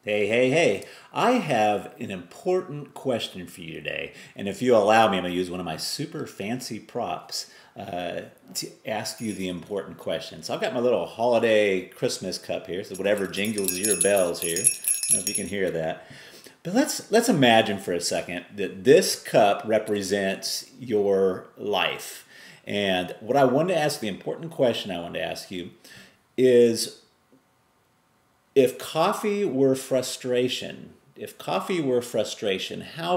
Hey, hey, hey. I have an important question for you today. And if you allow me, I'm going to use one of my super fancy props to ask you the important question. So I've got my little holiday Christmas cup here. So whatever jingles your bells here. I don't know if you can hear that. But let's imagine for a second that this cup represents your life. And what I wanted to ask, the important question I wanted to ask you is, if coffee were frustration, how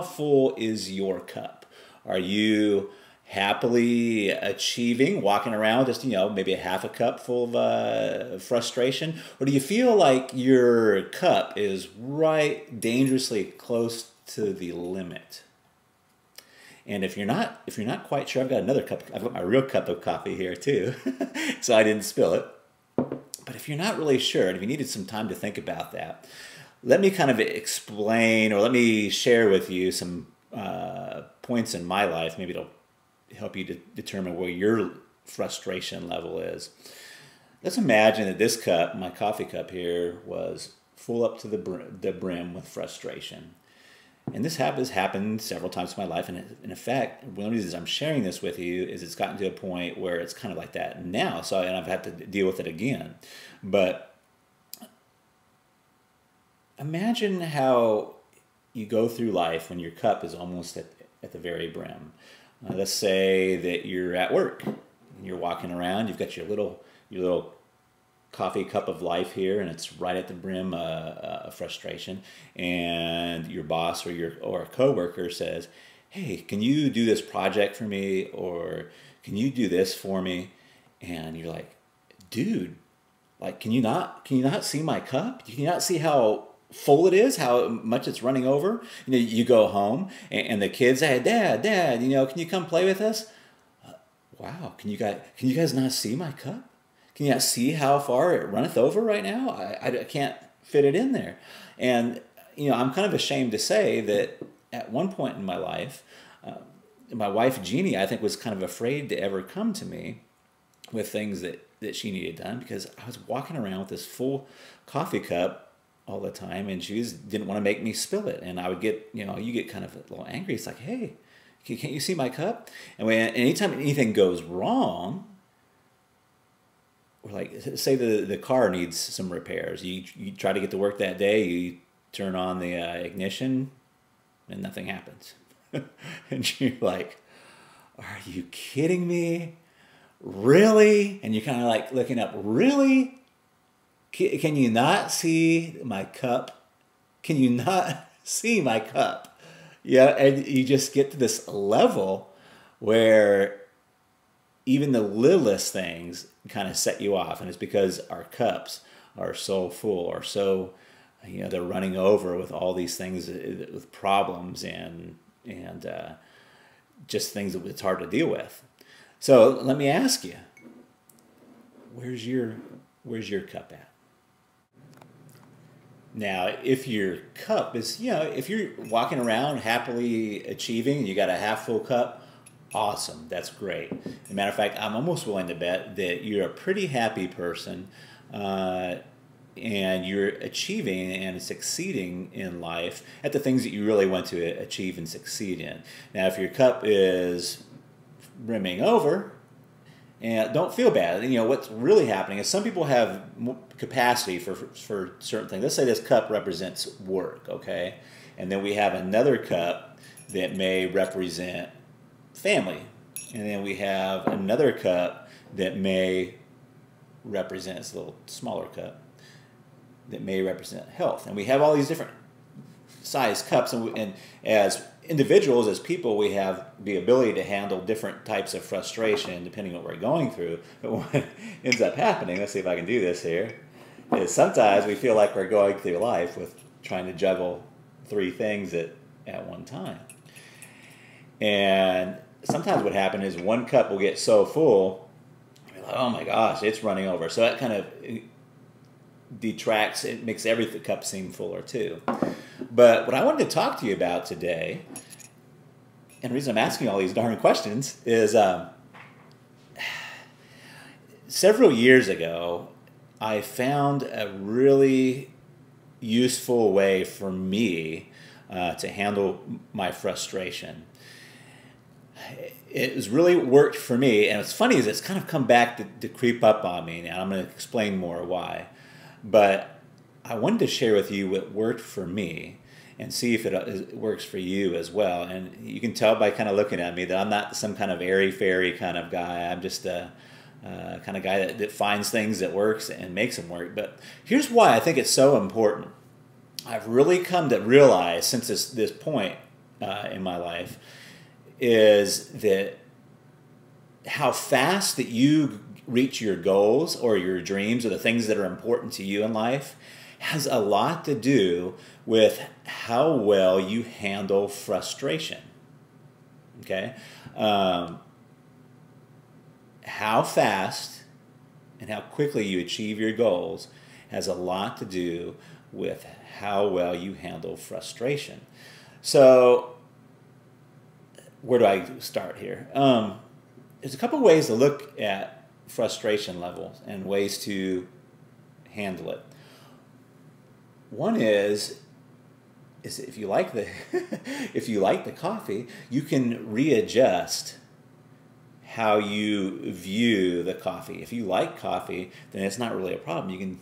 full is your cup? Are you happily achieving, walking around just, maybe a half a cup full of frustration? Or do you feel like your cup is right dangerously close to the limit? And if you're not quite sure, I've got another cup. I've got my real cup of coffee here too, so I didn't spill it. But if you're not really sure, and if you needed some time to think about that, let me kind of explain, or let me share with you some points in my life. Maybe it'll help you to determine where your frustration level is. Let's imagine that this cup, my coffee cup here, was full up to the brim with frustration. And this has happened several times in my life. And in fact, one of the reasons I'm sharing this with you is it's gotten to a point where it's kind of like that now. And I've had to deal with it again. But imagine how you go through life when your cup is almost at the very brim. Let's say that you're at work and you're walking around. You've got your little coffee cup of life here, and it's right at the brim of frustration. And your boss or a coworker says, "Hey, can you do this project for me?" Or "Can you do this for me?" And you're like, "Dude, like, can you not see my cup? Can you not see how full it is, how much it's running over?" You go home and the kids say, "Dad, can you come play with us?" Wow, can you guys not see my cup? Can you not see how far it runneth over right now? I can't fit it in there. And, I'm kind of ashamed to say that at one point in my life, my wife, Jeannie, I think was kind of afraid to ever come to me with things that she needed done, because I was walking around with this full coffee cup all the time, and she didn't want to make me spill it. And I would get, you get kind of a little angry. It's like, "Hey, can't you see my cup?" And anytime anything goes wrong, or like, say the car needs some repairs. You try to get to work that day, you turn on the ignition, and nothing happens. And you're like, "Are you kidding me? Really?" And you're kind of like looking up, "Really? Can you not see my cup? Can you not see my cup?" Yeah, and you just get to this level where even the littlest things kind of set you off. And it's because our cups are so full, or so, they're running over with all these things, with problems and just things that it's hard to deal with. So let me ask you, where's your cup at? Now, if your cup is, if you're walking around happily achieving and you got a half full cup, awesome, that's great. As a matter of fact, I'm almost willing to bet that you're a pretty happy person, and you're achieving and succeeding in life at the things that you really want to achieve and succeed in. Now, if your cup is brimming over, and don't feel bad. What's really happening is some people have capacity for certain things. Let's say this cup represents work, okay? And then we have another cup that may represent family. And then we have another cup that may represent, it's a little smaller cup, that may represent health. And we have all these different size cups, and as individuals, as people, we have the ability to handle different types of frustration depending on what we're going through. But what ends up happening, let's see if I can do this here, is sometimes we feel like we're going through life with trying to juggle 3 things at one time. And sometimes what happens is one cup will get so full, you're like, "Oh my gosh, it's running over." So that kind of detracts, it makes every cup seem fuller too. But what I wanted to talk to you about today, and the reason I'm asking all these darn questions, is several years ago, I found a really useful way for me to handle my frustration. It has really worked for me, and what's funny is it's kind of come back to creep up on me, and I'm going to explain more why. But I wanted to share with you what worked for me and see if it works for you as well. And you can tell by kind of looking at me that I'm not some kind of airy-fairy kind of guy. I'm just a kind of guy that finds things that works and makes them work. But here's why I think it's so important. I've really come to realize since this point in my life is that how fast that you reach your goals or your dreams or the things that are important to you in life has a lot to do with how well you handle frustration. Okay? How fast and how quickly you achieve your goals has a lot to do with how well you handle frustration. So, where do I start here? There's a couple ways to look at frustration levels and ways to handle it. One is if you like the if you like the coffee, you can readjust how you view the coffee. If you like coffee, then it's not really a problem. You can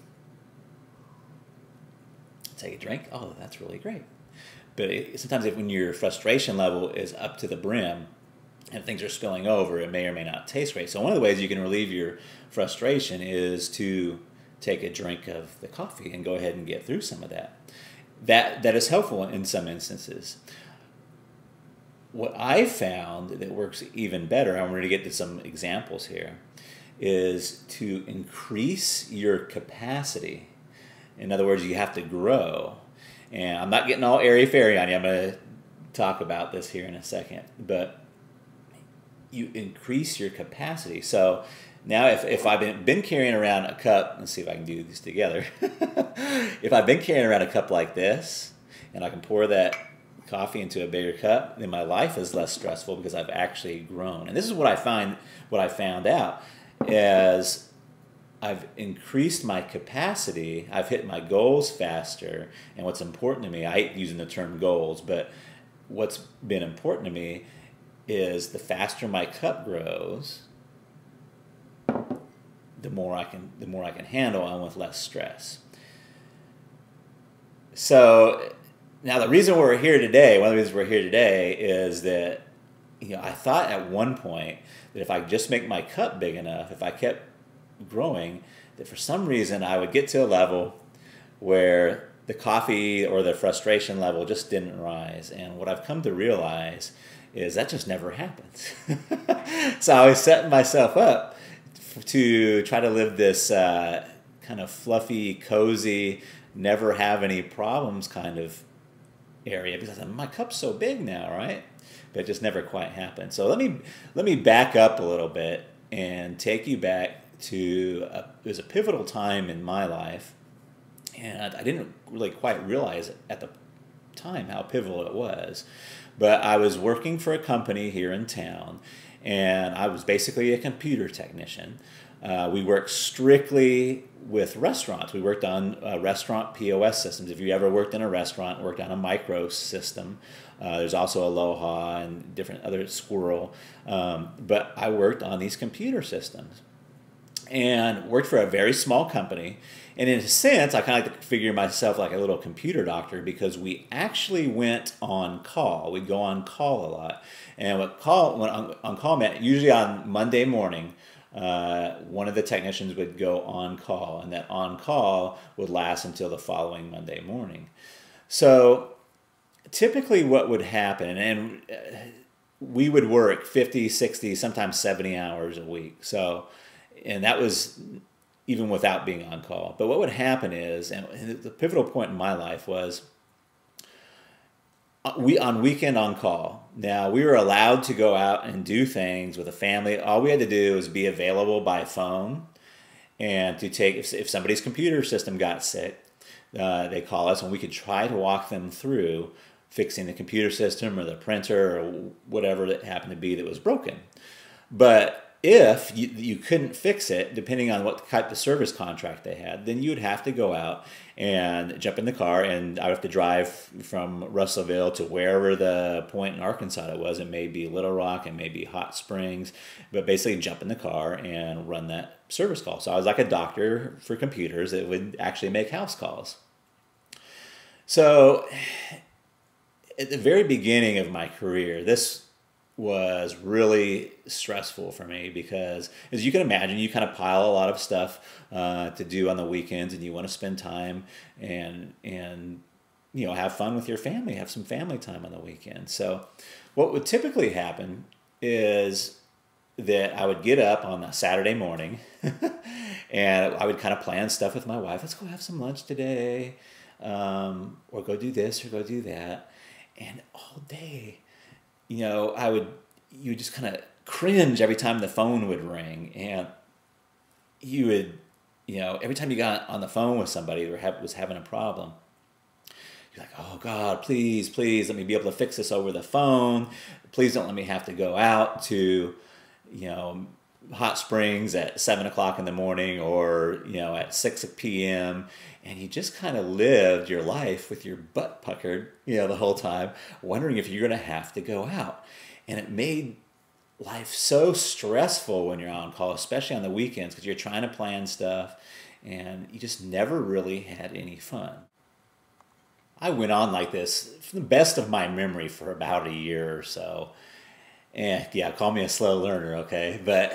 take a drink. Oh, that's really great. But sometimes when your frustration level is up to the brim and things are spilling over, it may or may not taste great. So one of the ways you can relieve your frustration is to take a drink of the coffee and go ahead and get through some of that. That is helpful in some instances. What I found that works even better, and I'm going to get to some examples here, is to increase your capacity. In other words, you have to grow. And I'm not getting all airy-fairy on you. I'm going to talk about this here in a second. But you increase your capacity. So now if I've been carrying around a cup, let's see if I can do this together. If I've been carrying around a cup like this, and I can pour that coffee into a bigger cup, then my life is less stressful because I've actually grown. And this is what I found out as I've increased my capacity, I've hit my goals faster, and what's important to me, I hate using the term goals, but what's been important to me is the faster my cup grows, the more I can handle and with less stress. So now the reason we're here today, one of the reasons we're here today is that I thought at one point that if I just make my cup big enough, if I kept growing, that for some reason I would get to a level where the coffee or the frustration level just didn't rise. And what I've come to realize is that just never happens. So I was setting myself up to try to live this kind of fluffy, cozy, never have any problems kind of area because I thought, my cup's so big now, right? But it just never quite happened. So let me back up a little bit and take you back to it was a pivotal time in my life, and I didn't really quite realize at the time how pivotal it was. But I was working for a company here in town, and I was basically a computer technician. We worked strictly with restaurants. We worked on restaurant POS systems. If you ever worked in a restaurant, worked on a micro system. There's also Aloha and different other Squirrel. But I worked on these computer systems and worked for a very small company. And in a sense, I kind of like to figure myself like a little computer doctor because we actually went on call. We'd go on call a lot. And what on call meant, usually on Monday morning, one of the technicians would go on call, and that on call would last until the following Monday morning. So typically what would happen, and we would work 50, 60, sometimes 70 hours a week. So, and that was even without being on call. But what would happen is, and the pivotal point in my life was, on weekend on call. Now, we were allowed to go out and do things with a family. All we had to do was be available by phone and to take, if somebody's computer system got sick, they call us and we could try to walk them through fixing the computer system or the printer or whatever that happened to be that was broken. But if you couldn't fix it, depending on what type of service contract they had, then you would have to go out and jump in the car, and I would have to drive from Russellville to wherever the point in Arkansas it was. It may be Little Rock, it may be Hot Springs, but basically jump in the car and run that service call. So I was like a doctor for computers that would actually make house calls. So at the very beginning of my career, this was really stressful for me because, as you can imagine, you kind of pile a lot of stuff to do on the weekends, and you want to spend time and have fun with your family, have some family time on the weekend. So what would typically happen is that I would get up on a Saturday morning and I would kind of plan stuff with my wife. Let's go have some lunch today, or go do this or go do that. And all day, you would just kind of cringe every time the phone would ring, and you would, every time you got on the phone with somebody that was having a problem, you're like, oh God, please, please let me be able to fix this over the phone. Please don't let me have to go out to, Hot Springs at 7 o'clock in the morning, or, at 6 p.m. And you just kind of lived your life with your butt puckered, the whole time, wondering if you're going to have to go out. And it made life so stressful when you're on call, especially on the weekends, because you're trying to plan stuff and you just never really had any fun. I went on like this, from the best of my memory, for about a year or so. And yeah, call me a slow learner, okay? But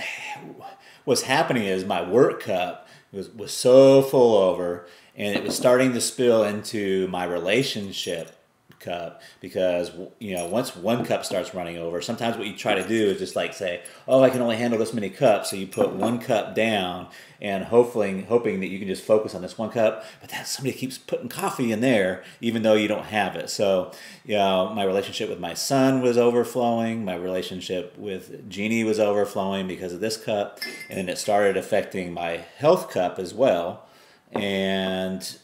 what's happening is my work cup was so full over, and it was starting to spill into my relationship cup, because once one cup starts running over, sometimes what you try to do is just like say, oh, I can only handle this many cups, so you put one cup down and hoping that you can just focus on this one cup, but then somebody keeps putting coffee in there even though you don't have it. So my relationship with my son was overflowing, my relationship with Jeannie was overflowing because of this cup, and then it started affecting my health cup as well. And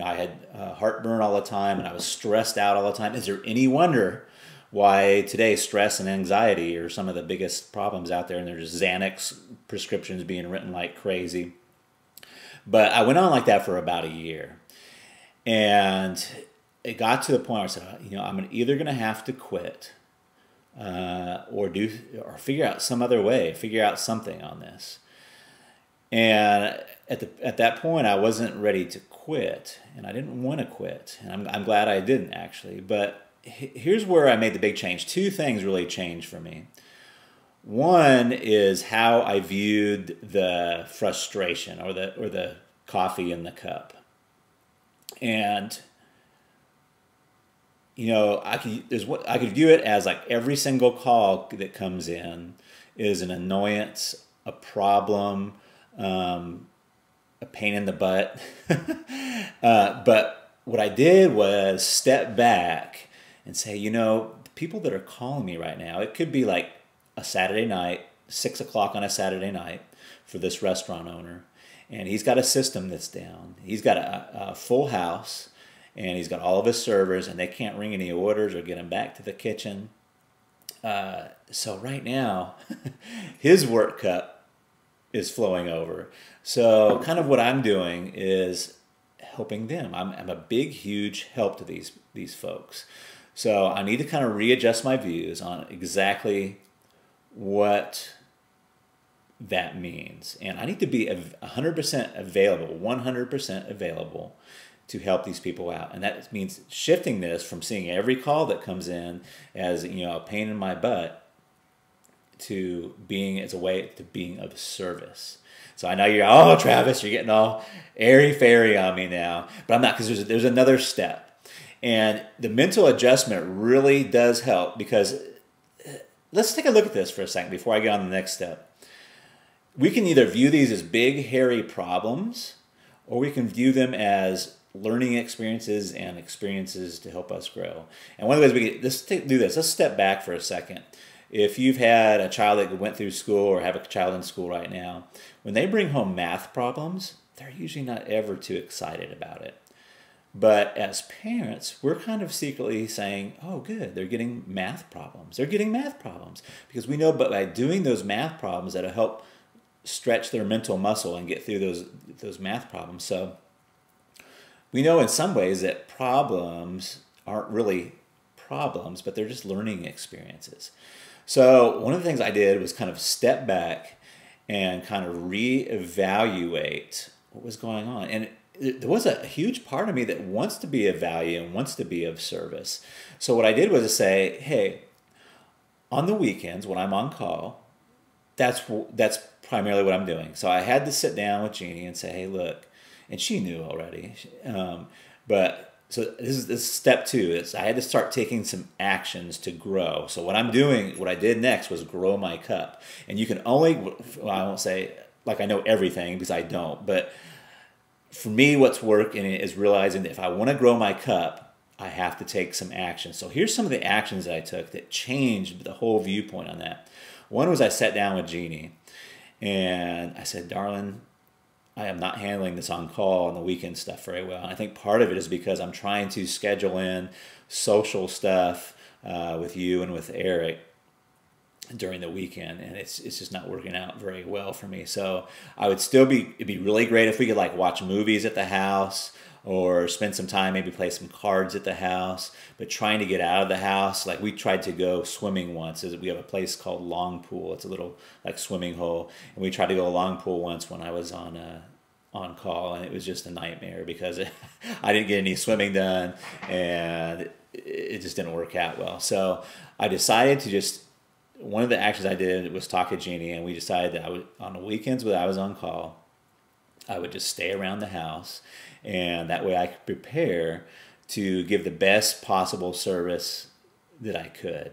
I had heartburn all the time, and I was stressed out all the time. Is there any wonder why today stress and anxiety are some of the biggest problems out there, and there's Xanax prescriptions being written like crazy? But I went on like that for about a year, and it got to the point where I said, I'm either going to have to quit or figure out some other way, figure out something on this. And at that point, I wasn't ready to quit, and I didn't want to quit, and I'm glad I didn't, actually. But here's where I made the big change. Two things really changed for me. One is how I viewed the frustration or the coffee in the cup, and I could view it as like every single call that comes in is an annoyance, a problem, a pain in the butt. But what I did was step back and say, the people that are calling me right now, it could be like a Saturday night, 6 o'clock on a Saturday night for this restaurant owner, and he's got a system that's down. He's got a full house, and he's got all of his servers, and they can't ring any orders or get them back to the kitchen. So right now, his work cup is flowing over. So kind of what I'm doing is helping them. I'm a big, huge help to these folks. So I need to kind of readjust my views on exactly what that means. And I need to be 100% available, 100% available to help these people out. And that means shifting this from seeing every call that comes in as, a pain in my butt, to being as a way to being of service. So I know oh, Travis, you're getting all airy-fairy on me now. But I'm not, because there's another step. And the mental adjustment really does help, because let's take a look at this for a second before I get on the next step. We can either view these as big, hairy problems, or we can view them as learning experiences and experiences to help us grow. And one of the ways let's do this. Let's step back for a second. If you've had a child that went through school or have a child in school right now, when they bring home math problems, they're usually not ever too excited about it. But as parents, we're kind of secretly saying, oh, good, they're getting math problems. They're getting math problems. Because we know, but by doing those math problems, that'll help stretch their mental muscle and get through those math problems. So we know in some ways that problems aren't really problems, but they're just learning experiences. So one of the things I did was kind of step back and kind of reevaluate what was going on. And there was a huge part of me that wants to be of value and wants to be of service. So what I did was to say, hey, on the weekends when I'm on call, that's primarily what I'm doing. So I had to sit down with Jeannie and say, hey, look, and she knew already. But so this is step two. Is I had to start taking some actions to grow. So what I did next was grow my cup. And you can only, well, I won't say like I know everything because I don't, but for me, what's working is realizing that if I want to grow my cup, I have to take some action. So here's some of the actions that I took that changed the whole viewpoint on that. One was I sat down with Jeannie and I said, darling, I am not handling this on call and the weekend stuff very well. And I think part of it is because I'm trying to schedule in social stuff with you and with Eric during the weekend, and it's just not working out very well for me. So I would still it'd be really great if we could like watch movies at the house or spend some time, maybe play some cards at the house, but trying to get out of the house. Like we tried to go swimming once. We have a place called Long Pool. It's a little like swimming hole. And we tried to go a long pool once when I was on call, and it was just a nightmare because I didn't get any swimming done and it just didn't work out well. So I decided to one of the actions I did was talk to Jeannie, and we decided that on the weekends when I was on call, I would just stay around the house, and that way I could prepare to give the best possible service that I could.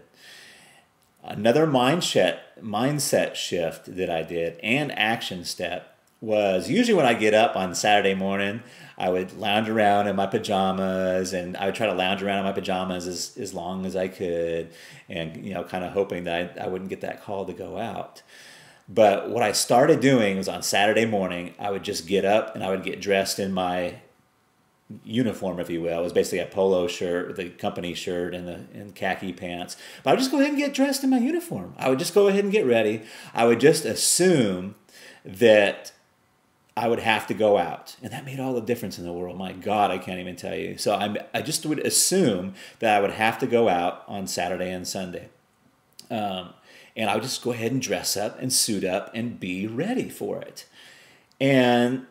Another mindset shift that I did and action step was usually when I get up on Saturday morning, I would lounge around in my pajamas, and I would try to lounge around in my pajamas as long as I could, and kind of hoping that I wouldn't get that call to go out. But what I started doing was on Saturday morning, I would just get up and I would get dressed in my uniform, if you will. It was basically a polo shirt, the company shirt, and khaki pants. But I would just go ahead and get dressed in my uniform. I would just go ahead and get ready. I would just assume that I would have to go out. And that made all the difference in the world. My God, I can't even tell you. So I just would assume that I would have to go out on Saturday and Sunday. And I would just go ahead and dress up and suit up and be ready for it. And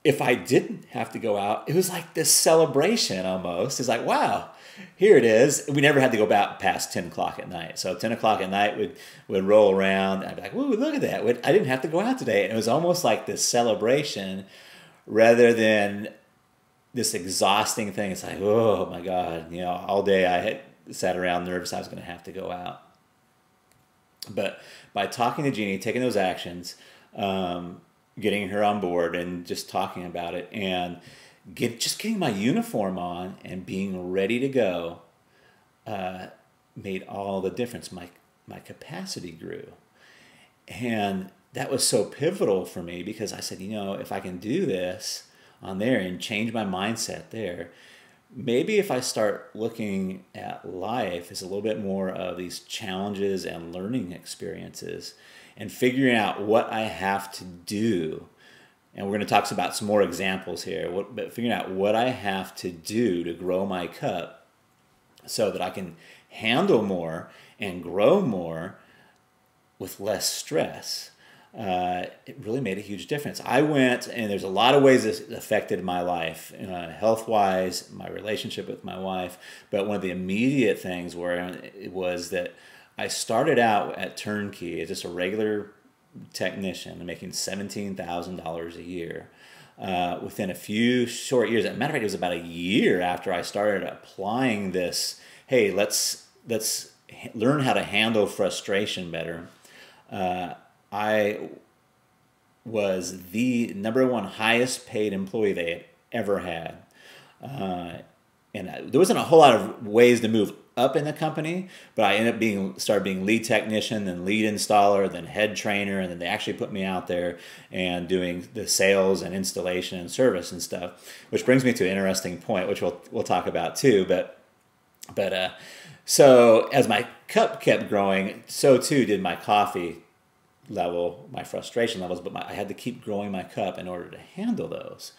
if I didn't have to go out, it was like this celebration almost. It's like, wow, here it is. We never had to go out past 10 o'clock at night. So 10 o'clock at night would roll around. And I'd be like, whoa, look at that. I didn't have to go out today. And it was almost like this celebration rather than this exhausting thing. It's like, oh my God, all day I had sat around nervous I was going to have to go out. But by talking to Jeannie, taking those actions, getting her on board and just talking about it and just getting my uniform on and being ready to go made all the difference. My capacity grew. And that was so pivotal for me because I said, if I can do this on there and change my mindset there, maybe if I start looking at life as a little bit more of these challenges and learning experiences and figuring out what I have to do, and we're going to talk about some more examples here, but figuring out what I have to do to grow my cup so that I can handle more and grow more with less stress. It really made a huge difference. I went, and there's a lot of ways this affected my life, health-wise, my relationship with my wife. But one of the immediate things was that I started out at Turnkey as just a regular technician, making $17,000 a year. Within a few short years, as a matter of fact, it was about a year after I started applying this. Hey, let's learn how to handle frustration better. I was the #1 highest paid employee they had ever had. And there wasn't a whole lot of ways to move up in the company, but I ended up started being lead technician, then lead installer, then head trainer, and then they actually put me out there and doing the sales and installation and service and stuff. Which brings me to an interesting point, which we'll talk about too. So as my cup kept growing, so too did my coffee level, my frustration levels. But I had to keep growing my cup in order to handle those.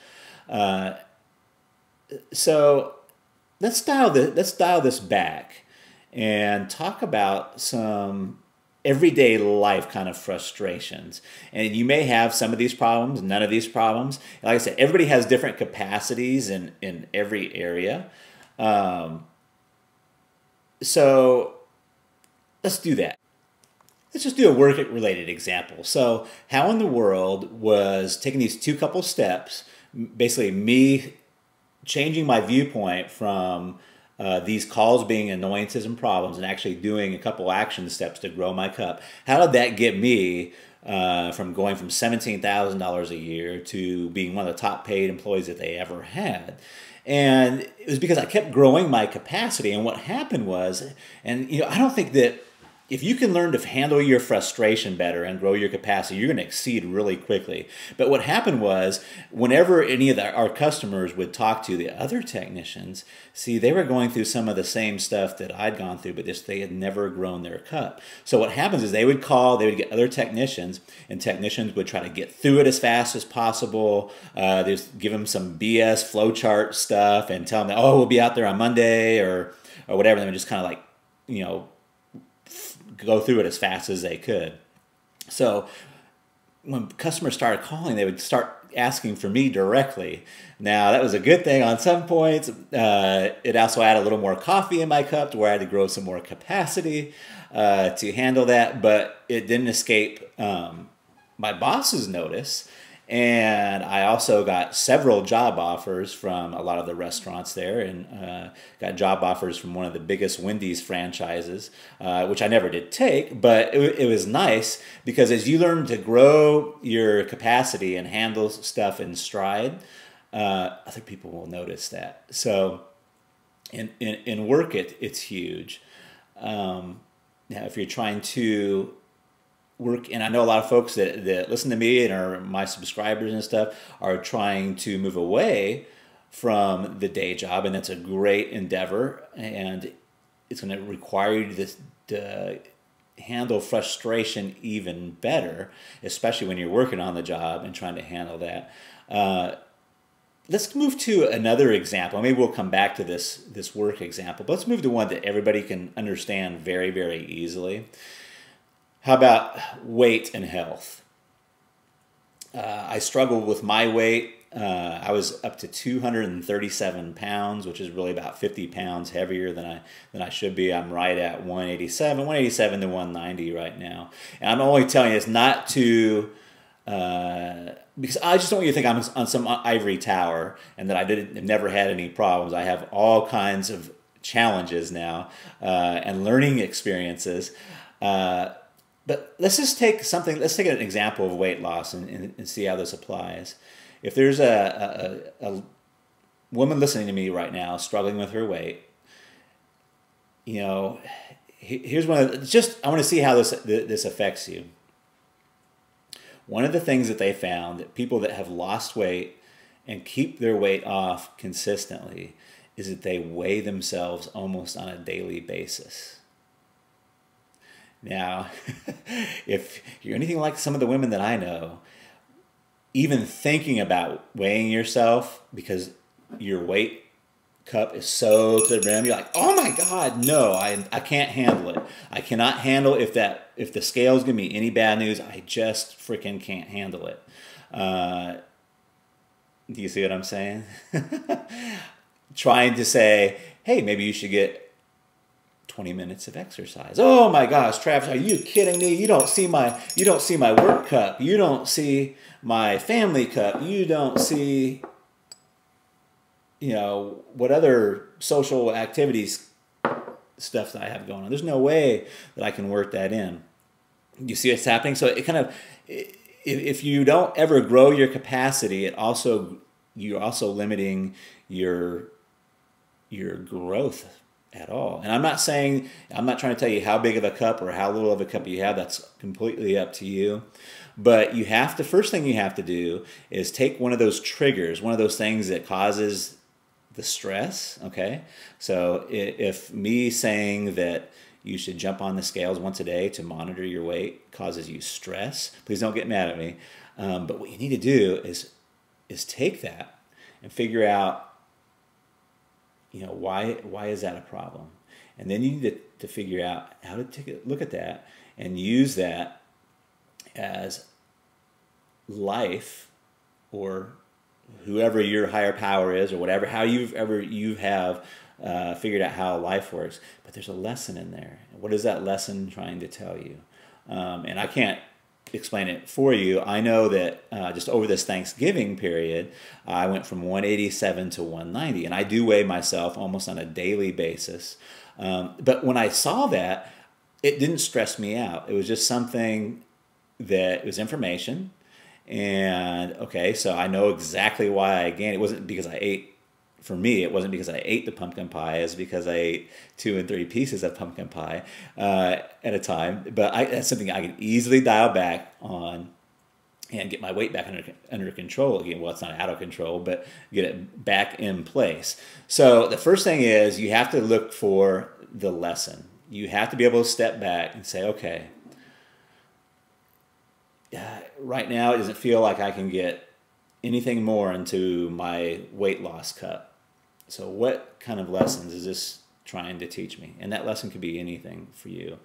So let's dial this back and talk about some everyday life kind of frustrations. And you may have some of these problems, none of these problems. Like I said, everybody has different capacities in every area. So let's do that. Let's just do a work-related example. So how in the world was taking these two couple steps, basically me changing my viewpoint from these calls being annoyances and problems and actually doing a couple action steps to grow my cup. How did that get me from going from $17,000 a year to being one of the top paid employees that they ever had? And it was because I kept growing my capacity. And what happened was, and I don't think that if you can learn to handle your frustration better and grow your capacity, you're going to exceed really quickly. But what happened was, whenever any of our customers would talk to the other technicians, see, they were going through some of the same stuff that I'd gone through, but they had never grown their cup. So what happens is they would get other technicians, and technicians would try to get through it as fast as possible. Just give them some BS flowchart stuff and tell them that, oh, we'll be out there on Monday or whatever. And they would just kind of go through it as fast as they could. So when customers started calling, they would start asking for me directly. Now, that was a good thing on some points. It also added a little more coffee in my cup to where I had to grow some more capacity to handle that, but it didn't escape my boss's notice. And I also got several job offers from a lot of the restaurants there, and got job offers from one of the biggest Wendy's franchises, which I never did take, but it was nice because as you learn to grow your capacity and handle stuff in stride, other people will notice that. So in work, it's huge. Now, if you're trying to work, and I know a lot of folks that listen to me and are my subscribers and stuff are trying to move away from the day job, and that's a great endeavor, and it's going to require you to handle frustration even better, especially when you're working on the job and trying to handle that. Let's move to another example. Maybe we'll come back to this work example, but let's move to one that everybody can understand very, very easily. How about weight and health? I struggled with my weight. I was up to 237 pounds, which is really about 50 pounds heavier than I should be. I'm right at 187 to 190 right now. And I'm only telling you it's not to, because I just don't want you to think I'm on some ivory tower and that I've never had any problems. I have all kinds of challenges now and learning experiences. But let's just take an example of weight loss and see how this applies. If there's a woman listening to me right now struggling with her weight, here's one of I want to see how this affects you. One of the things that they found that people that have lost weight and keep their weight off consistently is that they weigh themselves almost on a daily basis. Now, if you're anything like some of the women that I know, even thinking about weighing yourself because your weight cup is so to the brim, you're like, oh my God, no, I can't handle it. I cannot handle if the scale's gonna be any bad news. I just freaking can't handle it. Do you see what I'm saying? Trying to say, hey, maybe you should get 20 minutes of exercise. Oh my gosh, Travis, are you kidding me? You don't see my work cup. You don't see my family cup. You don't see, what other social activities stuff that I have going on. There's no way that I can work that in. You see what's happening? So it kind of, if you don't ever grow your capacity, you're also limiting your growth at all. And I'm not saying, I'm not trying to tell you how big of a cup or how little of a cup you have. That's completely up to you. But you have to, first thing you have to do is take one of those triggers, one of those things that causes the stress, okay? So if me saying that you should jump on the scales once a day to monitor your weight causes you stress, please don't get mad at me. But what you need to do is take that and figure out, why is that a problem? And then you need to figure out how to take a look at that and use that as life, or whoever your higher power is, or whatever, how you have figured out how life works. But there's a lesson in there. What is that lesson trying to tell you? And I can't explain it for you. I know that just over this Thanksgiving period, I went from 187 to 190, and I do weigh myself almost on a daily basis. But when I saw that, it didn't stress me out. It was just something that, it was information. And okay, so I know exactly why I gained. It wasn't because I ate, for me, it wasn't because I ate the pumpkin pie. It's because I ate 2 and 3 pieces of pumpkin pie at a time. But that's something I can easily dial back on and get my weight back under control again. Well, it's not out of control, but get it back in place. So the first thing is you have to look for the lesson. You have to be able to step back and say, okay, right now it doesn't feel like I can get anything more into my weight loss cup. So what kind of lessons is this trying to teach me? And that lesson could be anything for you.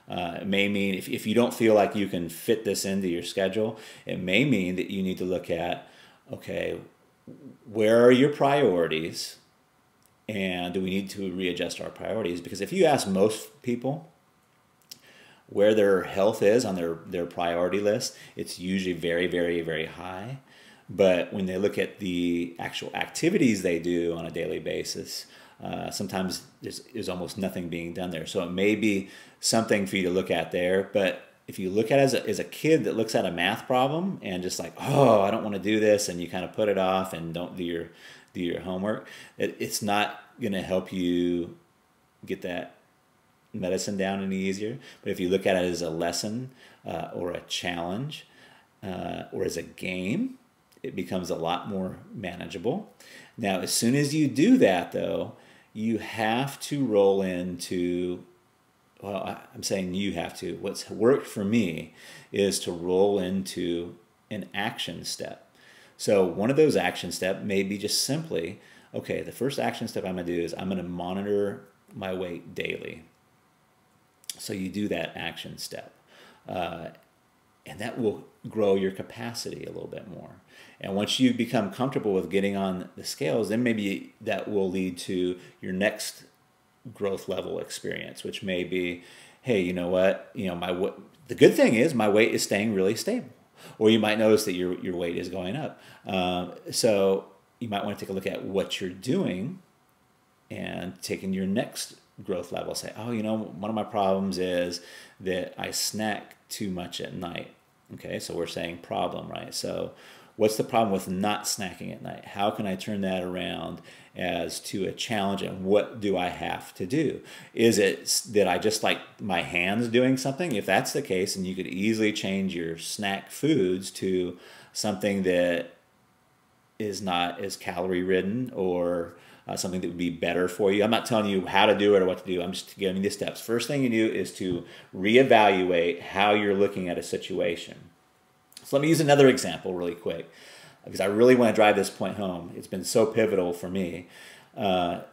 It may mean, if you don't feel like you can fit this into your schedule, it may mean that you need to look at, okay, where are your priorities? And do we need to readjust our priorities? Because if you ask most people where their health is on their priority list, it's usually very, very, very high. But when they look at the actual activities they do on a daily basis, sometimes there's almost nothing being done there. So it may be something for you to look at there. But if you look at it as a kid that looks at a math problem and just like, oh, I don't want to do this, and you kind of put it off and don't do your homework, it's not going to help you get that medicine down any easier. But if you look at it as a lesson or a challenge or as a game, it becomes a lot more manageable. Now, as soon as you do that, though, you have to roll into, well, I'm saying you have to. What's worked for me is to roll into an action step. So one of those action steps may be just simply, okay, the first action step I'm going to do is I'm going to monitor my weight daily. So you do that action step. And that will grow your capacity a little bit more. And once you become comfortable with getting on the scales, then maybe that will lead to your next growth level experience, which may be, hey, you know what? The good thing is my weight is staying really stable. Or you might notice that your weight is going up. So you might want to take a look at what you're doing and taking your next growth level. Say, oh, one of my problems is that I snack too much at night. Okay, so we're saying problem, right? So what's the problem with not snacking at night? How can I turn that around as to a challenge, and what do I have to do? Is it that I just like my hands doing something? If that's the case, and you could easily change your snack foods to something that is not as calorie ridden or something that would be better for you. I'm not telling you how to do it or what to do. I'm just giving you the steps. First thing you do is to reevaluate how you're looking at a situation. So let me use another example really quick, because I really want to drive this point home. It's been so pivotal for me. Let's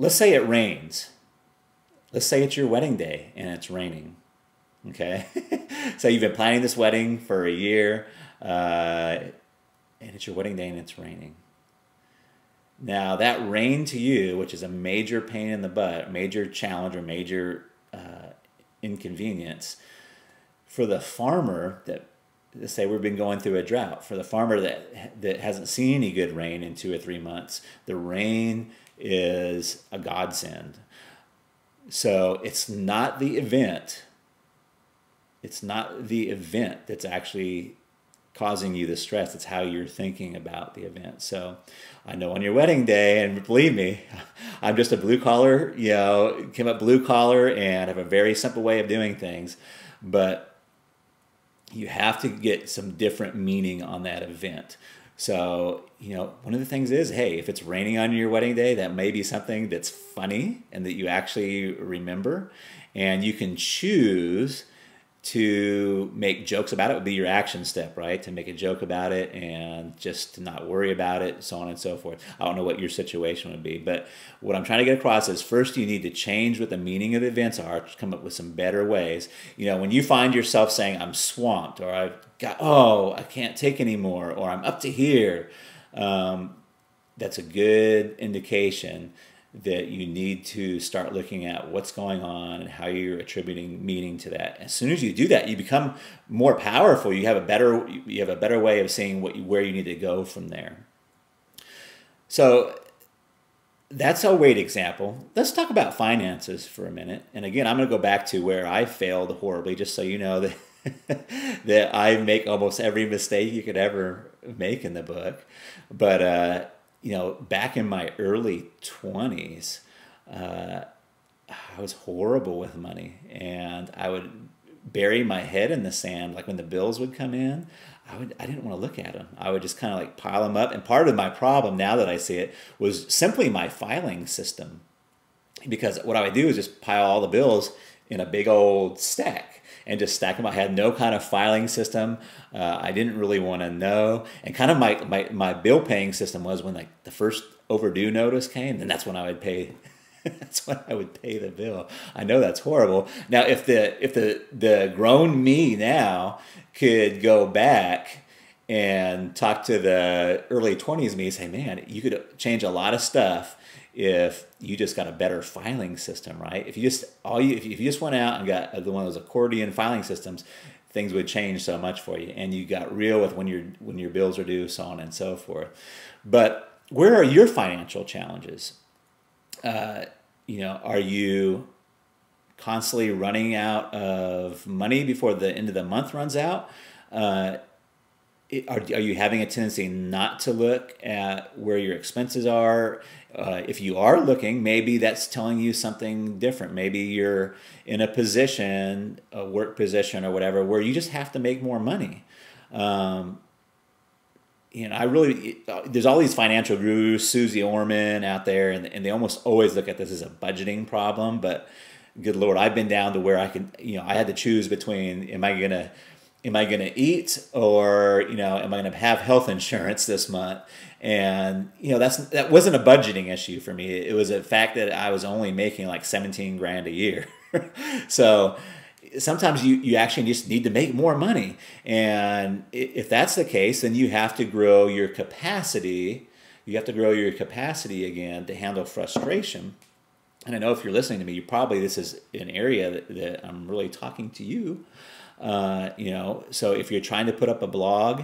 say it rains. Let's say it's your wedding day and it's raining. Okay? So you've been planning this wedding for a year, and it's your wedding day and it's raining. Now, that rain to you, which is a major pain in the butt, major challenge or major inconvenience, for the farmer that, let's say we've been going through a drought, for the farmer that hasn't seen any good rain in 2 or 3 months, the rain is a godsend. So it's not the event. It's not the event that's actually causing you the stress. It's how you're thinking about the event. So I know on your wedding day, and believe me, I'm just a blue collar, came up blue collar and have a very simple way of doing things. But you have to get some different meaning on that event. So, one of the things is, hey, if it's raining on your wedding day, that may be something that's funny and that you actually remember. And you can choose to make jokes about it. Would be your action step, right? To make a joke about it and just to not worry about it, so on and so forth. I don't know what your situation would be, but what I'm trying to get across is first you need to change what the meaning of events are, to come up with some better ways. When you find yourself saying, I'm swamped, or I can't take anymore, or I'm up to here, that's a good indication that you need to start looking at what's going on and how you're attributing meaning to that. As soon as you do that, you become more powerful. You have a better way of seeing where you need to go from there. So that's a weight example. Let's talk about finances for a minute. And again, I'm going to go back to where I failed horribly, just so you know that that I make almost every mistake you could ever make in the book. But back in my early 20s, I was horrible with money, and I would bury my head in the sand. Like when the bills would come in, I didn't want to look at them. I would just kind of like pile them up. And part of my problem, now that I see it, was simply my filing system. Because what I would do is just pile all the bills in a big old stack and just stack them. I had no kind of filing system. I didn't really want to know. And kind of my bill paying system was when like the first overdue notice came, then that's when I would pay. That's when I would pay the bill. I know that's horrible. Now, if the grown me now could go back and talk to the early 20s me and say, man, you could change a lot of stuff if you just got a better filing system, right? If you just went out and got one of those accordion filing systems, things would change so much for you, and you got real with when your bills are due, so on and so forth. But where are your financial challenges? Are you constantly running out of money before the end of the month runs out? Are you having a tendency not to look at where your expenses are? If you are looking, maybe that's telling you something different. Maybe you're in a position, a work position or whatever, where you just have to make more money. There's all these financial gurus, Susie Orman out there, and they almost always look at this as a budgeting problem. But good Lord, I've been down to where I had to choose between, am I gonna eat, or am I gonna have health insurance this month? And that wasn't a budgeting issue for me. It was a fact that I was only making like 17 grand a year. So sometimes you actually just need to make more money. And if that's the case, then you have to grow your capacity. You have to grow your capacity again to handle frustration. And I know if you're listening to me, this is an area that I'm really talking to you. So if you're trying to put up a blog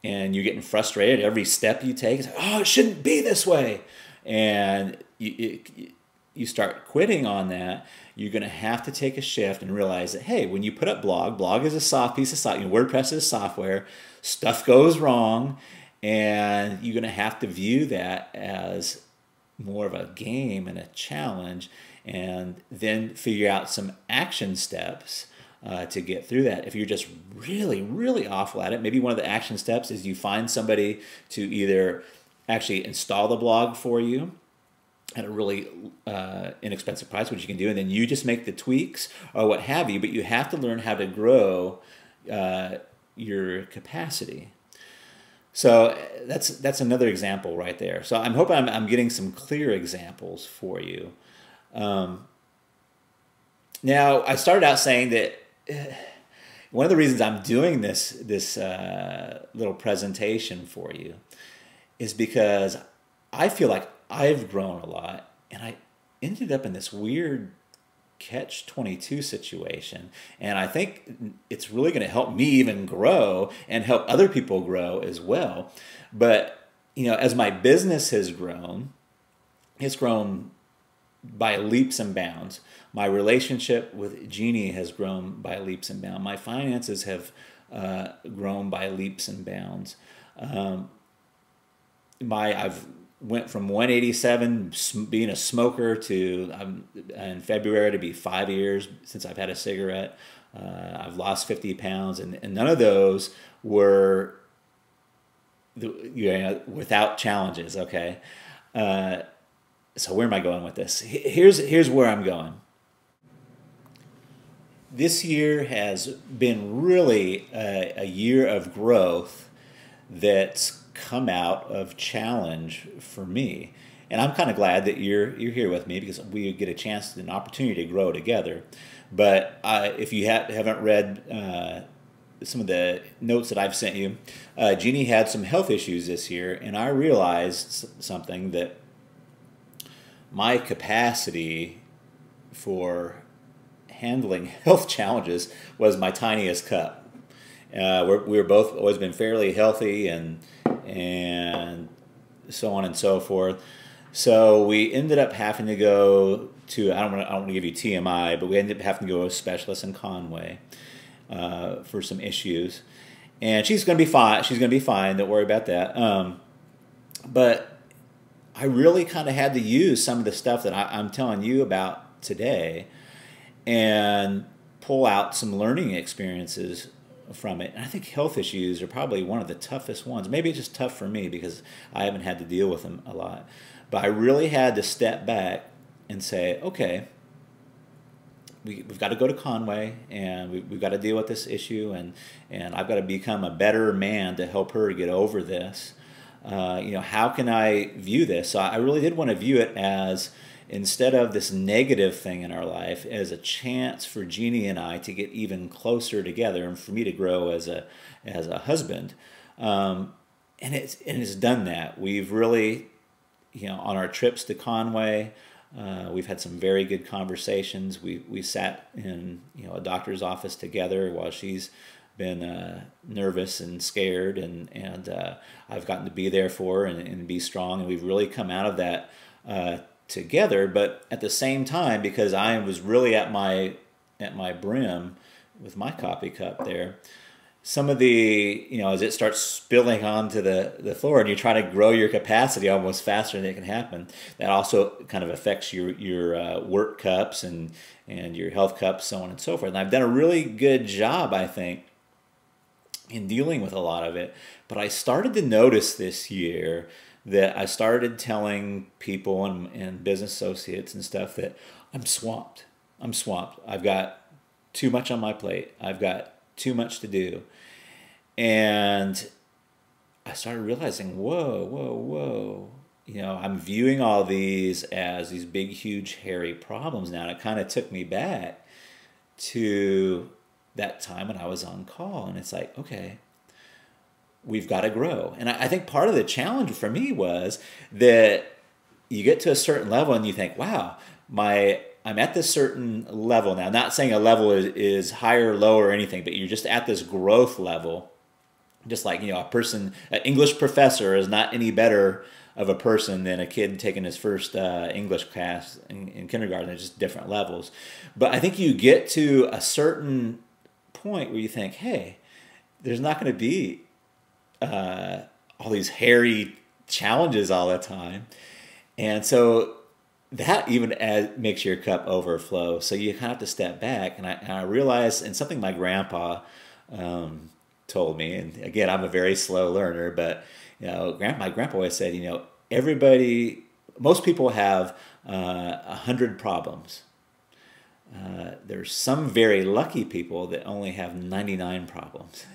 and you're getting frustrated every step you take, it's like, oh, it shouldn't be this way. And you start quitting on that, you're going to have to take a shift and realize that, hey, when you put up blog is a soft piece of software. WordPress is software. Stuff goes wrong, and you're going to have to view that as more of a game and a challenge, and then figure out some action steps to get through that. If you're just really, really awful at it, maybe one of the action steps is you find somebody to either actually install the blog for you at a really inexpensive price, which you can do, and then you just make the tweaks or what have you, but you have to learn how to grow your capacity. So that's another example right there. So I'm hoping I'm getting some clear examples for you. Now, I started out saying that one of the reasons I'm doing this little presentation for you is because I feel like I've grown a lot, and I ended up in this weird catch-22 situation. And I think it's really going to help me even grow and help other people grow as well. But, as my business has grown, it's grown by leaps and bounds. My relationship with Jeannie has grown by leaps and bounds. My finances have grown by leaps and bounds. I've went from 187 being a smoker to in February to be 5 years since I've had a cigarette. I've lost 50 pounds, and none of those were without challenges. Okay, so where am I going with this? Here's where I'm going. This year has been really a year of growth that's come out of challenge for me. And I'm kind of glad that you're here with me, because we get a chance, an opportunity to grow together. But if you haven't read some of the notes that I've sent you, Jeannie had some health issues this year, and I realized something, that my capacity for handling health challenges was my tiniest cup. We were both always been fairly healthy, and so on and so forth. So we ended up having to go to, I don't want to give you TMI, but we ended up having to go to a specialist in Conway for some issues. And she's going to be fine. She's going to be fine. Don't worry about that. But I really kind of had to use some of the stuff that I'm telling you about today and pull out some learning experiences from it. And I think health issues are probably one of the toughest ones. Maybe it's just tough for me because I haven't had to deal with them a lot. But I really had to step back and say, okay, we've got to go to Conway, and we've got to deal with this issue, and I've got to become a better man to help her get over this. How can I view this? So I really did want to view it as, instead of this negative thing in our life, as a chance for Jeannie and I to get even closer together, and for me to grow as a husband. And it's done that. We've really, on our trips to Conway, we've had some very good conversations. We sat in a doctor's office together while she's been nervous and scared, and I've gotten to be there for her and be strong, and we've really come out of that together. But at the same time, because I was really at my brim with my coffee cup there, some of the, as it starts spilling onto the floor, and you try to grow your capacity almost faster than it can happen, that also kind of affects your work cups and your health cups, so on and so forth. And I've done a really good job, I think, in dealing with a lot of it. But I started to notice this year that I started telling people and business associates and stuff that I'm swamped. I've got too much on my plate. I've got too much to do. And I started realizing, whoa. I'm viewing all these as these big, huge, hairy problems now. And it kind of took me back to that time when I was on call. And it's like, okay, we've got to grow. And I think part of the challenge for me was that you get to a certain level and you think, wow, I'm at this certain level now. Not saying a level is higher or lower or anything, but you're just at this growth level. Just like, an English professor is not any better of a person than a kid taking his first English class in kindergarten. They're just different levels. But I think you get to a certain point where you think, hey, there's not going to be all these hairy challenges all the time. And so that even makes your cup overflow. So you kind of have to step back. And I realized, and something my grandpa told me, and again, I'm a very slow learner, but my grandpa always said, most people have 100 problems. There's some very lucky people that only have 99 problems.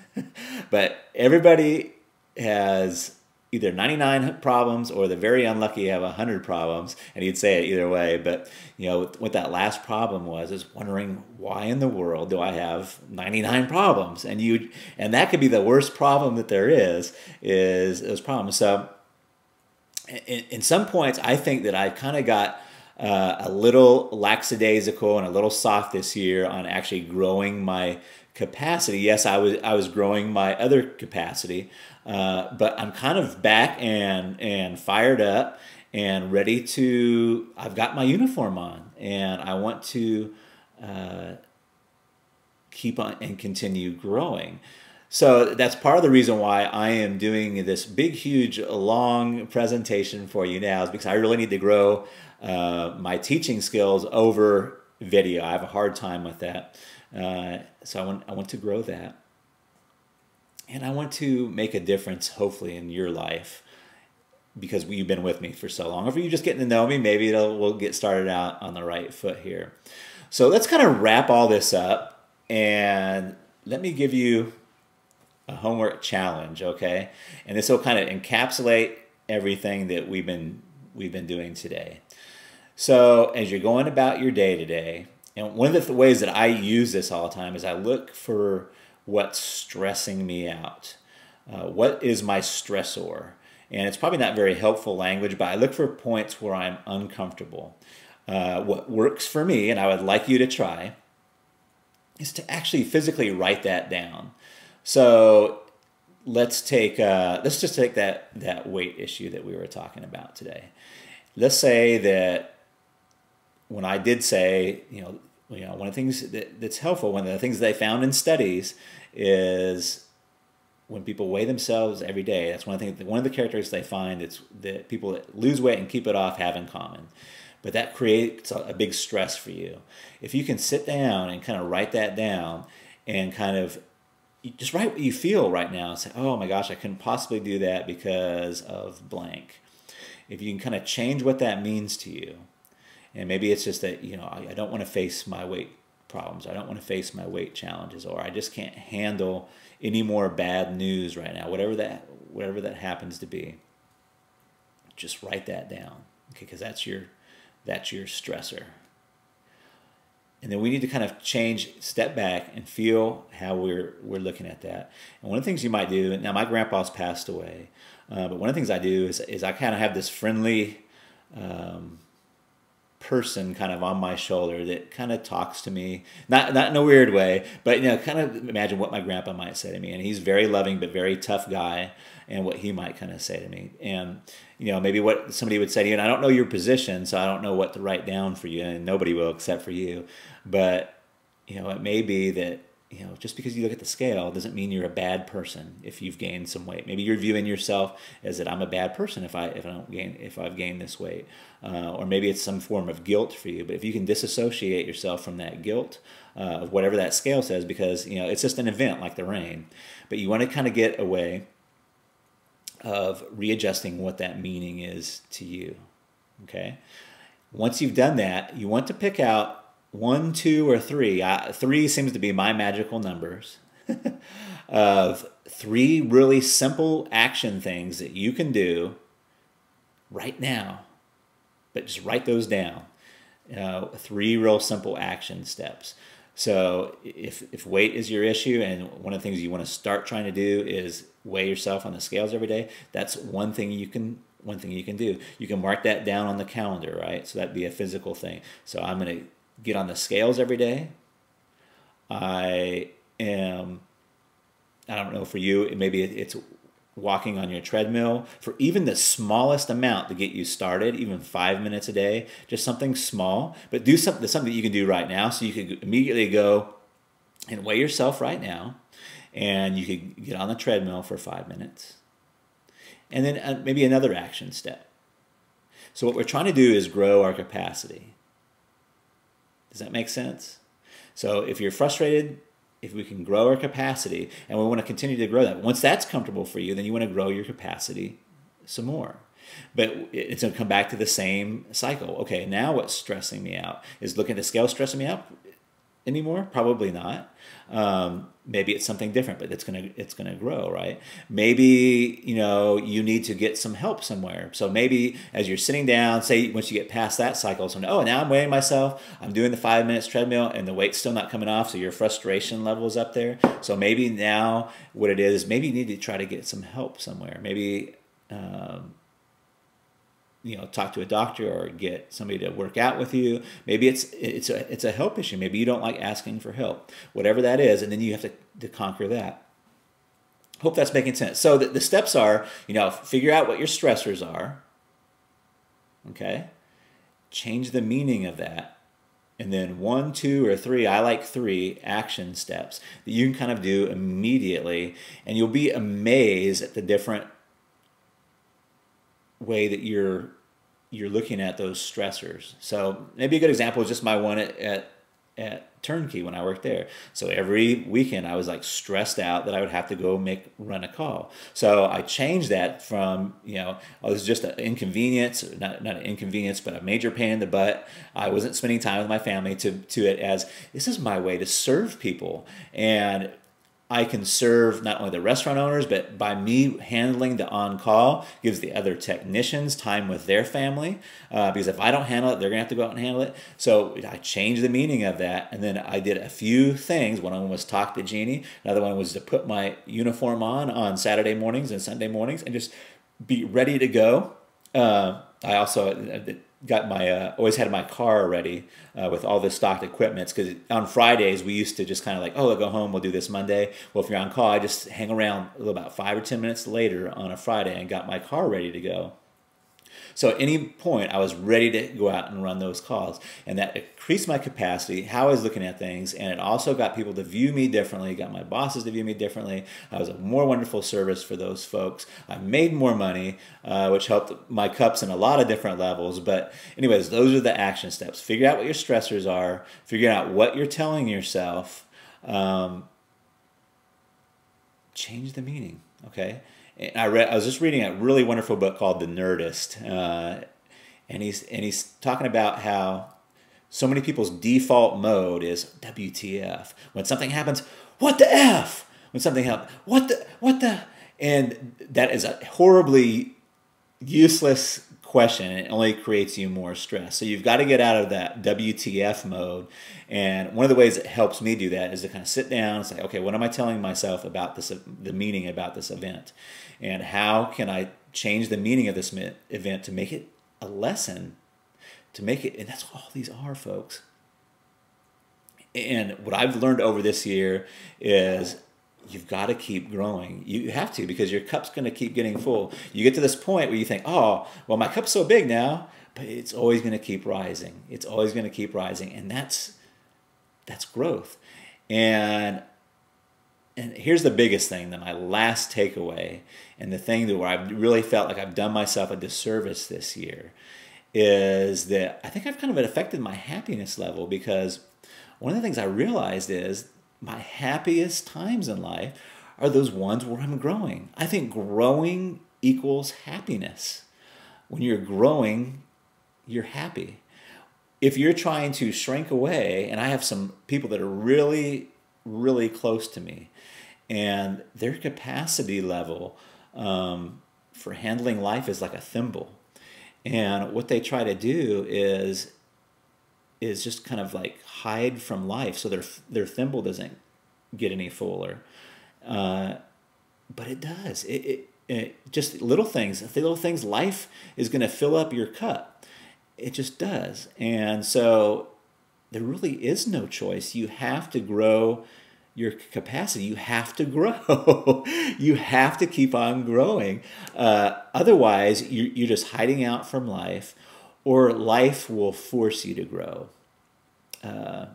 But everybody has either 99 problems, or the very unlucky have 100 problems, and he'd say it either way. But what that last problem is wondering, why in the world do I have 99 problems? And that could be the worst problem that there is those problems. So in some points, I think that I kind of got a little lackadaisical and a little soft this year on actually growing my capacity. Yes, I was growing my other capacity, but I'm kind of back and fired up and ready to. I've got my uniform on, and I want to keep on and continue growing. So that's part of the reason why I am doing this big, huge, long presentation for you now, is because I really need to grow my teaching skills over video. I have a hard time with that. So I want to grow that. And I want to make a difference, hopefully, in your life, because you've been with me for so long. Or if you're just getting to know me, maybe we'll get started out on the right foot here. So let's kind of wrap all this up, and let me give you a homework challenge, okay? And this will kind of encapsulate everything that we've been doing today. So as you're going about your day today, and one of the ways that I use this all the time is I look for what's stressing me out. What is my stressor? And it's probably not very helpful language, but I look for points where I'm uncomfortable. What works for me, and I would like you to try, is to actually physically write that down. So let's just take that weight issue that we were talking about today. Let's say that when I did say, one of the things that's helpful, one of the things they found in studies is when people weigh themselves every day, that's one of the characteristics they find that people that lose weight and keep it off have in common. But that creates a big stress for you. If you can sit down and kind of write that down and kind of just write what you feel right now and say, oh my gosh, I couldn't possibly do that because of blank. If you can kind of change what that means to you, and maybe it's just that, I don't want to face my weight problems. I don't want to face my weight challenges, or I just can't handle any more bad news right now, whatever that happens to be. Just write that down, okay? Because that's your stressor. And then we need to kind of step back and feel how we're looking at that. And one of the things you might do, now my grandpa's passed away, but one of the things I do is I kind of have this friendly person kind of on my shoulder that kind of talks to me, not in a weird way, but kind of imagine what my grandpa might say to me. And he's very loving but very tough guy, and what he might kind of say to me, and maybe what somebody would say to you. And I don't know your position, so I don't know what to write down for you, and nobody will except for you. But it may be that just because you look at the scale doesn't mean you're a bad person if you've gained some weight. Maybe you're viewing yourself as that I'm a bad person if I've gained this weight, or maybe it's some form of guilt for you. But if you can disassociate yourself from that guilt of whatever that scale says, because it's just an event like the rain, but you want to kind of get away of readjusting what that meaning is to you. Okay. Once you've done that, you want to pick out 1, 2, or 3. 3 seems to be my magical numbers of 3 really simple action things that you can do right now. But just write those down. 3 real simple action steps. So if weight is your issue, and one of the things you want to start trying to do is weigh yourself on the scales every day, that's one thing you can do. You can mark that down on the calendar, right? So that'd be a physical thing. So I'm going to get on the scales every day. I don't know, for you, maybe it's walking on your treadmill for even the smallest amount to get you started, even 5 minutes a day, just something small, but do something that you can do right now. So you could immediately go and weigh yourself right now, and you could get on the treadmill for 5 minutes. And then maybe another action step. So what we're trying to do is grow our capacity. Does that make sense? So if you're frustrated, if we can grow our capacity, and we want to continue to grow that, once that's comfortable for you, then you want to grow your capacity some more. But it's going to come back to the same cycle. Okay, now what's stressing me out? Is looking at the scale stressing me out anymore? Probably not. Maybe it's something different, but it's gonna grow, right? Maybe you need to get some help somewhere. So maybe as you're sitting down, say once you get past that cycle, so now I'm weighing myself, I'm doing the 5 minutes treadmill, and the weight's still not coming off, so your frustration level is up there. So maybe now what it is, maybe you need to try to get some help somewhere. Maybe talk to a doctor or get somebody to work out with you. Maybe it's a help issue. Maybe you don't like asking for help, whatever that is, and then you have to conquer that. Hope that's making sense. So the steps are, figure out what your stressors are. Okay, change the meaning of that. and then 1, 2, or 3, I like 3 action steps that you can kind of do immediately, and you'll be amazed at the different way that you're looking at those stressors. So maybe a good example is just my one at Turnkey when I worked there. So every weekend I was like stressed out that I would have to go run a call. So I changed that from, oh, this is just an inconvenience, not an inconvenience, but a major pain in the butt. I wasn't spending time with my family to it as this is my way to serve people. And I can serve not only the restaurant owners, but by me handling the on-call gives the other technicians time with their family. Because if I don't handle it, they're going to have to go out and handle it. So I changed the meaning of that. And then I did a few things. One of them was talk to Jeannie. Another one was to put my uniform on Saturday mornings and Sunday mornings and just be ready to go. I also got my always had my car ready with all the stocked equipment, because on Fridays we used to just kind of like, oh, I'll go home, we'll do this Monday. Well, if you're on call, I just hang around about 5 or 10 minutes later on a Friday and got my car ready to go. So at any point, I was ready to go out and run those calls. And that increased my capacity, how I was looking at things. And it also got people to view me differently, got my bosses to view me differently. I was a more wonderful service for those folks. I made more money, which helped my cups in a lot of different levels. But anyways, those are the action steps. Figure out what your stressors are. Figure out what you're telling yourself. Change the meaning, okay? And I was just reading a really wonderful book called The Nerdist, and he's talking about how so many people's default mode is WTF. When something happens, what the F? When something happens, what the? And that is a horribly useless question. It only creates you more stress. So you've got to get out of that WTF mode. And one of the ways that helps me do that is to kind of sit down and say, okay, what am I telling myself about this, the meaning about this event? And how can I change the meaning of this event to make it a lesson, to make it, and that's what all these are, folks. And what I've learned over this year is you've got to keep growing. You have to, because your cup's going to keep getting full. You get to this point where you think, oh, well, my cup's so big now, but it's always going to keep rising. It's always going to keep rising. And that's growth. And here's the biggest thing, that my last takeaway, and the thing that where I've really felt like I've done myself a disservice this year, is that I think I've kind of affected my happiness level, because one of the things I realized is my happiest times in life are those ones where I'm growing. I think growing equals happiness. When you're growing, you're happy. If you're trying to shrink away, and I have some people that are really, really close to me, and their capacity level for handling life is like a thimble. And what they try to do is just kind of like hide from life, so their thimble doesn't get any fuller. But it does. It just little things. Life is going to fill up your cup. It just does. And so there really is no choice. You have to grow your capacity. You have to grow. You have to keep on growing. Otherwise, you're just hiding out from life, or life will force you to grow. And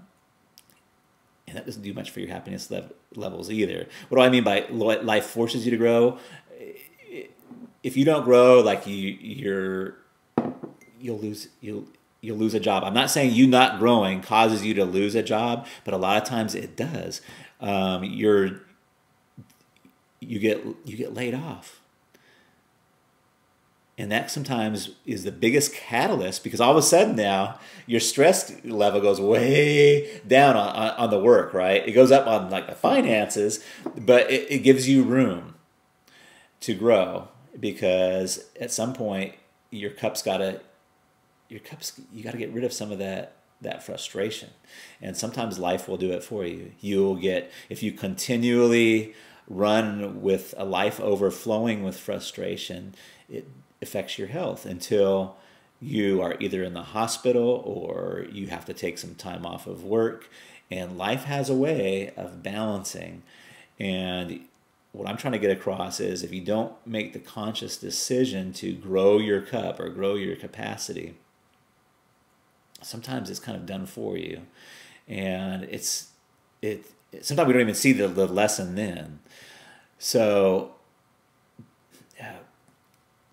that doesn't do much for your happiness levels either. What do I mean by life forces you to grow? If you don't grow, like you'll lose a job. I'm not saying you not growing causes you to lose a job, but a lot of times it does. You get laid off. And that sometimes is the biggest catalyst, because all of a sudden now your stress level goes way down on the work, right? It goes up on like the finances, but it gives you room to grow, because at some point you got to get rid of some of that frustration. And sometimes life will do it for you. If you continually run with a life overflowing with frustration, it affects your health until you are either in the hospital or you have to take some time off of work. And life has a way of balancing. And what I'm trying to get across is, if you don't make the conscious decision to grow your cup or grow your capacity, sometimes it's kind of done for you, and sometimes we don't even see the lesson then. So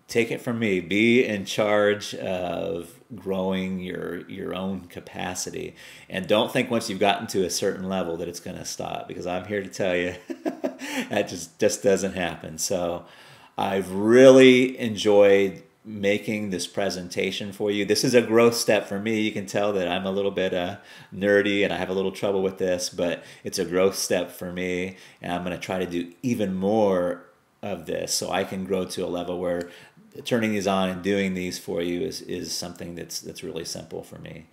take it from me, be in charge of growing your own capacity, and don't think once you've gotten to a certain level that it's going to stop, because I'm here to tell you that just doesn't happen. So I've really enjoyed making this presentation for you. This is a growth step for me. You can tell that I'm a little bit nerdy and I have a little trouble with this, but it's a growth step for me, and I'm going to try to do even more of this so I can grow to a level where turning these on and doing these for you is something that's really simple for me.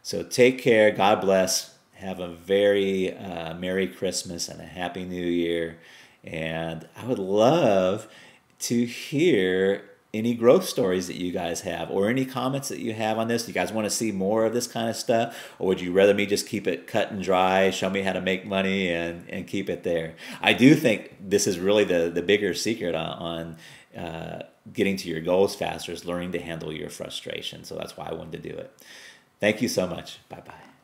So take care. God bless. Have a very Merry Christmas and a Happy New Year. And I would love to hear any growth stories that you guys have, or any comments that you have on this. You guys want to see more of this kind of stuff, or would you rather me just keep it cut and dry, show me how to make money and keep it there? I do think this is really the bigger secret on getting to your goals faster, is learning to handle your frustration. So that's why I wanted to do it. Thank you so much. Bye-bye.